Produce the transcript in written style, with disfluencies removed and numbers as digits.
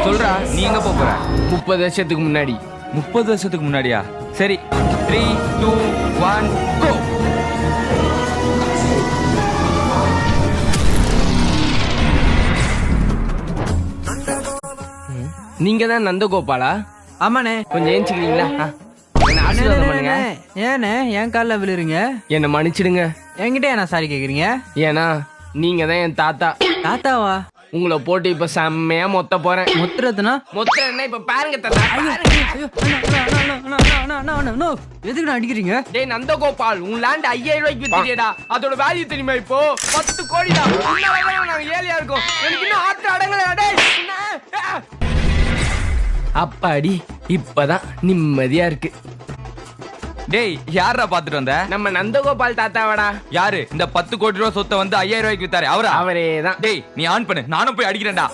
சொல்றா, நீ எங்க போற? 30 வருஷத்துக்கு முன்னாடி. 30 வருஷத்துக்கு முன்னாடியா? சரி, 3, 2, 1 கோ. நீங்க தான் நந்தகோபாலா? ஆமாண்ணே. கொஞ்சம் ஏஞ்சிக்கிறீங்களா? என்ன ஆசீர்வாதம் பண்ணுங்க. ஏண்ணே என் காலில் விழுறீங்க? என்ன மன்னிச்சிடுங்க. என்கிட்ட என்ன சாரி கேக்குறீங்க? ஏன்னா நீங்க தான் என் தாத்தா. தாத்தாவா? உங்களை போட்டு இப்ப செம்மையா மொத்த போறேன். முத்துறதுனா? மொத்த என்ன இப்ப பாருங்க தாத்தா. எதுக்கு நான் அடிக்கிறீங்க? டேய் நந்தகோபால், உன் லேண்ட் 5000 ரூபாய்க்கு வித்துட்டியடா. அதோட வேல்யூ தெரியுமா இப்போ? 10 கோடிடா. நாங்க ஏழையா இருக்கோம். எனக்கு இன்னும் ஆத்திர அடங்கலடா டேய். அப்பாடி, இப்பதான் நிம்மதியா இருக்கு. டேய், யாரா பாத்துட்டு வந்த? நம்ம நந்தகோபால் தாத்தாவடா. யாரு? இந்த 10 கோடி ரூபாய் சொத்தை வந்து 5000 ரூபாய்க்கு வித்தாரு அவரா? அவரேதான். டேய், நீ ஆன் பண்ணு, நானும் போய் அடிக்கிறேன்டா.